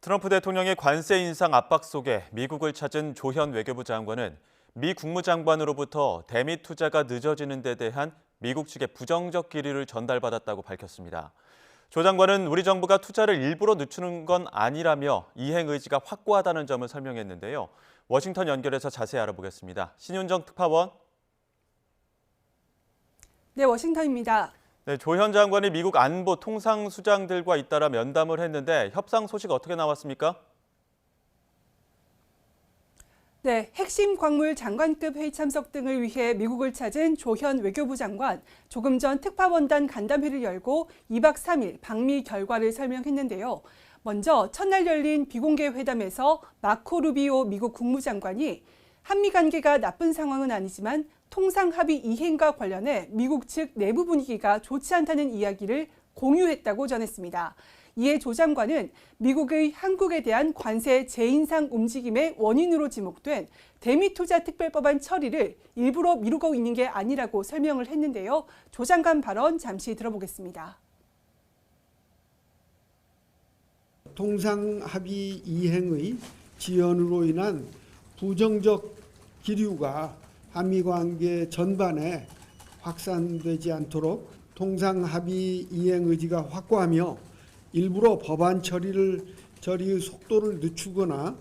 트럼프 대통령의 관세 인상 압박 속에 미국을 찾은 조현 외교부 장관은 미 국무장관으로부터 대미 투자가 늦어지는 데 대한 미국 측의 부정적 기류를 전달받았다고 밝혔습니다. 조 장관은 우리 정부가 투자를 일부러 늦추는 건 아니라며 이행 의지가 확고하다는 점을 설명했는데요. 워싱턴 연결해서 자세히 알아보겠습니다. 신윤정 특파원. 네, 워싱턴입니다. 네, 조현 장관이 미국 안보 통상수장들과 잇따라 면담을 했는데 협상 소식 어떻게 나왔습니까? 네, 핵심 광물 장관급 회의 참석 등을 위해 미국을 찾은 조현 외교부 장관, 조금 전 특파원단 간담회를 열고 2박 3일 방미 결과를 설명했는데요. 먼저 첫날 열린 비공개 회담에서 마코 루비오 미국 국무장관이 한미 관계가 나쁜 상황은 아니지만 통상합의 이행과 관련해 미국 측 내부 분위기가 좋지 않다는 이야기를 공유했다고 전했습니다. 이에 조 장관은 미국의 한국에 대한 관세 재인상 움직임의 원인으로 지목된 대미 투자 특별법안 처리를 일부러 미루고 있는 게 아니라고 설명을 했는데요. 조 장관 발언 잠시 들어보겠습니다. 통상합의 이행의 지연으로 인한 부정적 기류가 한미 관계 전반에 확산되지 않도록 통상합의 이행 의지가 확고하며 일부러 법안 처리의 속도를 늦추거나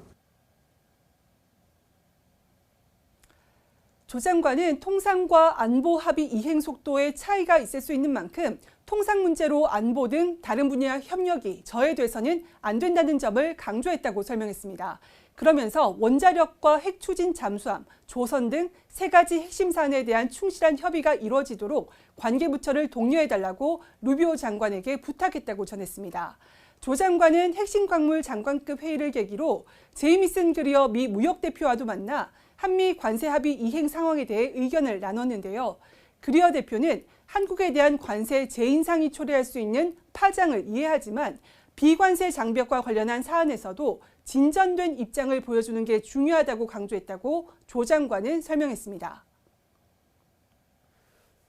조 장관은 통상과 안보 합의 이행 속도에 차이가 있을 수 있는 만큼 통상 문제로 안보 등 다른 분야 협력이 저해돼서는 안 된다는 점을 강조했다고 설명했습니다. 그러면서 원자력과 핵 추진 잠수함, 조선 등 세 가지 핵심 사안에 대한 충실한 협의가 이루어지도록 관계부처를 독려해달라고 루비오 장관에게 부탁했다고 전했습니다. 조 장관은 핵심 광물 장관급 회의를 계기로 제이미슨 그리어 미 무역대표와도 만나 한미 관세 합의 이행 상황에 대해 의견을 나눴는데요. 그리어 대표는 한국에 대한 관세 재인상이 초래할 수 있는 파장을 이해하지만 비관세 장벽과 관련한 사안에서도 진전된 입장을 보여주는 게 중요하다고 강조했다고 조 장관은 설명했습니다.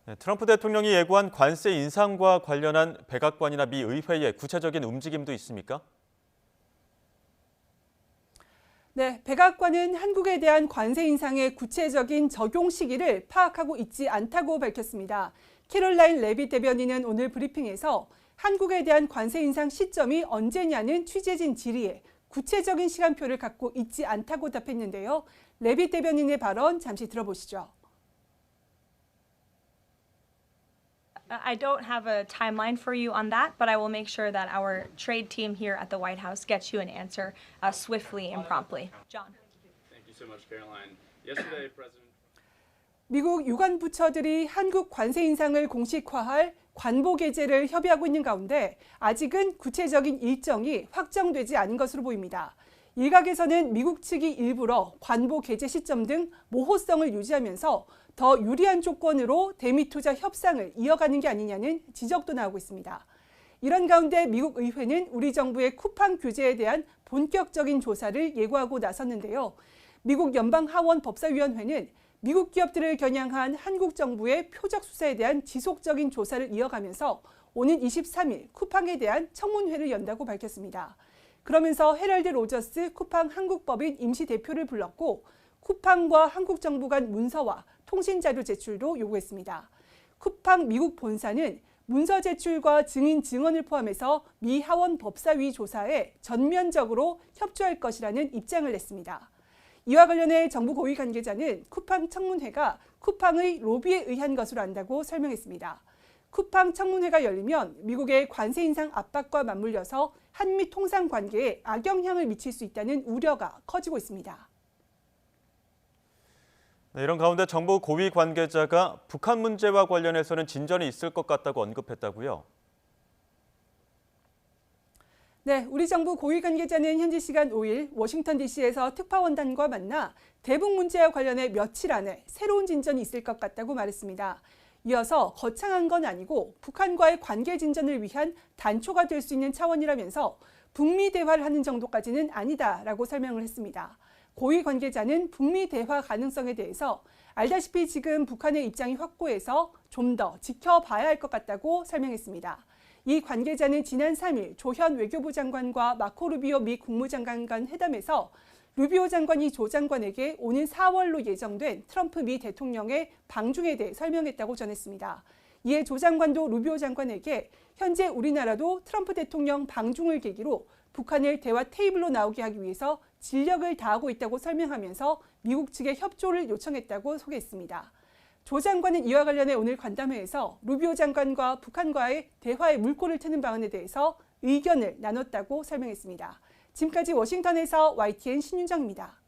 네, 트럼프 대통령이 예고한 관세 인상과 관련한 백악관이나 미 의회의 구체적인 움직임도 있습니까? 네, 백악관은 한국에 대한 관세 인상의 구체적인 적용 시기를 파악하고 있지 않다고 밝혔습니다. 캐롤라인 레빗 대변인은 오늘 브리핑에서 한국에 대한 관세 인상 시점이 언제냐는 취재진 질의에 구체적인 시간표를 갖고 있지 않다고 답했는데요. 레빗 대변인의 발언 잠시 들어보시죠. I don't have a timeline for you on that, but I will make sure that our trade team here at the White House gets you an answer swiftly and promptly. John. Thank you so much, Caroline. Yesterday, President. 미국 유관 부처들이 한국 관세 인상을 공식화할 관보 개제를 협의하고 있는 가운데 아직은 구체적인 일정이 확정되지 않은 것으로 보입니다. 일각에서는 미국 측이 일부러 관보 개제 시점 등 모호성을 유지하면서 더 유리한 조건으로 대미 투자 협상을 이어가는 게 아니냐는 지적도 나오고 있습니다. 이런 가운데 미국 의회는 우리 정부의 쿠팡 규제에 대한 본격적인 조사를 예고하고 나섰는데요. 미국 연방하원법사위원회는 미국 기업들을 겨냥한 한국 정부의 표적 수사에 대한 지속적인 조사를 이어가면서 오는 23일 쿠팡에 대한 청문회를 연다고 밝혔습니다. 그러면서 헤럴드 로저스 쿠팡 한국법인 임시대표를 불렀고 쿠팡과 한국 정부 간 문서와 통신자료 제출도 요구했습니다. 쿠팡 미국 본사는 문서 제출과 증인 증언을 포함해서 미 하원 법사위 조사에 전면적으로 협조할 것이라는 입장을 냈습니다. 이와 관련해 정부 고위 관계자는 쿠팡 청문회가 쿠팡의 로비에 의한 것으로 안다고 설명했습니다. 쿠팡 청문회가 열리면 미국의 관세 인상 압박과 맞물려서 한미 통상 관계에 악영향을 미칠 수 있다는 우려가 커지고 있습니다. 네, 이런 가운데 정부 고위 관계자가 북한 문제와 관련해서는 진전이 있을 것 같다고 언급했다고요? 네, 우리 정부 고위 관계자는 현지 시간 5일 워싱턴 DC에서 특파원단과 만나 대북 문제와 관련해 며칠 안에 새로운 진전이 있을 것 같다고 말했습니다. 이어서 거창한 건 아니고 북한과의 관계 진전을 위한 단초가 될 수 있는 차원이라면서 북미 대화를 하는 정도까지는 아니다라고 설명을 했습니다. 고위 관계자는 북미 대화 가능성에 대해서 알다시피 지금 북한의 입장이 확고해서 좀 더 지켜봐야 할 것 같다고 설명했습니다. 이 관계자는 지난 3일 조현 외교부 장관과 마코 루비오 미 국무장관 간 회담에서 루비오 장관이 조 장관에게 오는 4월로 예정된 트럼프 미 대통령의 방중에 대해 설명했다고 전했습니다. 이에 조 장관도 루비오 장관에게 현재 우리나라도 트럼프 대통령 방중을 계기로 북한을 대화 테이블로 나오게 하기 위해서 진력을 다하고 있다고 설명하면서 미국 측에 협조를 요청했다고 소개했습니다. 조 장관은 이와 관련해 오늘 간담회에서 루비오 장관과 북한과의 대화의 물꼬를 트는 방안에 대해서 의견을 나눴다고 설명했습니다. 지금까지 워싱턴에서 YTN 신윤정입니다.